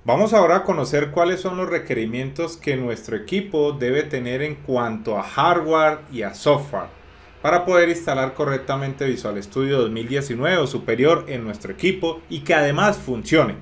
Vamos ahora a conocer cuáles son los requerimientos que nuestro equipo debe tener en cuanto a hardware y a software para poder instalar correctamente Visual Studio 2019 o superior en nuestro equipo y que además funcione.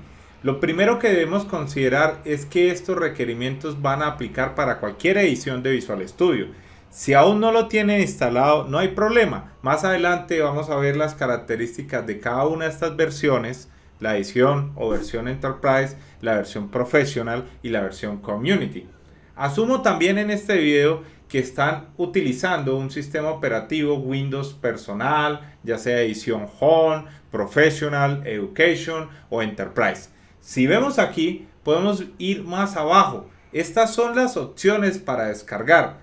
Lo primero que debemos considerar es que estos requerimientos van a aplicar para cualquier edición de Visual Studio. Si aún no lo tienen instalado, no hay problema. Más adelante vamos a ver las características de cada una de estas versiones, la edición o versión Enterprise, la versión Professional y la versión Community. Asumo también en este video que están utilizando un sistema operativo Windows personal, ya sea edición Home, Professional, Education o Enterprise. Si vemos aquí, podemos ir más abajo. Estas son las opciones para descargar.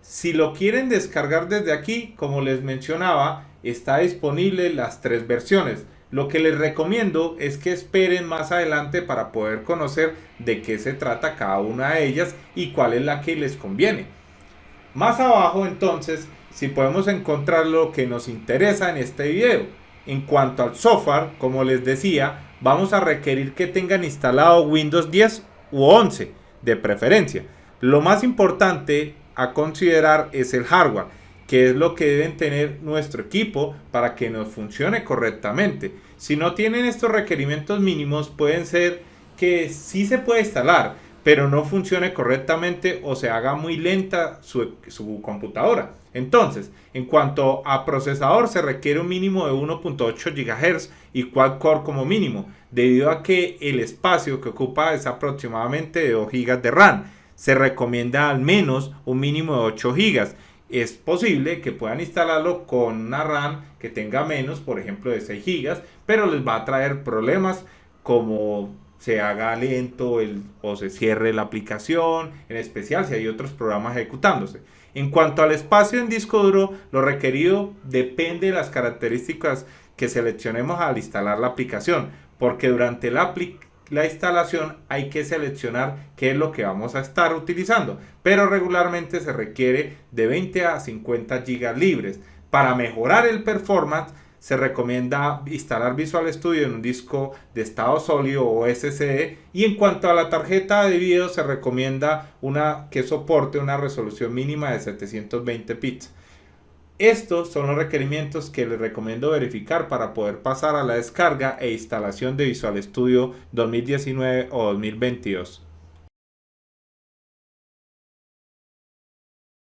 Si lo quieren descargar desde aquí, como les mencionaba, está disponible las tres versiones. Lo que les recomiendo es que esperen más adelante para poder conocer de qué se trata cada una de ellas y cuál es la que les conviene. Más abajo entonces, si podemos encontrar lo que nos interesa en este video. En cuanto al software, como les decía, vamos a requerir que tengan instalado Windows 10 u 11 de preferencia. Lo más importante a considerar es el hardware, que es lo que deben tener nuestro equipo para que nos funcione correctamente. Si no tienen estos requerimientos mínimos, pueden ser que sí se puede instalar, pero no funcione correctamente o se haga muy lenta su computadora. Entonces, en cuanto a procesador, se requiere un mínimo de 1.8 GHz y quad core como mínimo, debido a que el espacio que ocupa es aproximadamente de 2 GB de RAM. Se recomienda al menos un mínimo de 8 GB. Es posible que puedan instalarlo con una RAM que tenga menos, por ejemplo de 6 GB, pero les va a traer problemas como se haga lento o se cierre la aplicación, en especial si hay otros programas ejecutándose. En cuanto al espacio en disco duro, lo requerido depende de las características que seleccionemos al instalar la aplicación, porque durante la instalación hay que seleccionar qué es lo que vamos a estar utilizando, pero regularmente se requiere de 20 a 50 GB libres. Para mejorar el performance, se recomienda instalar Visual Studio en un disco de estado sólido o SSD, y en cuanto a la tarjeta de video se recomienda una que soporte una resolución mínima de 720 bits. Estos son los requerimientos que les recomiendo verificar para poder pasar a la descarga e instalación de Visual Studio 2019 o 2022.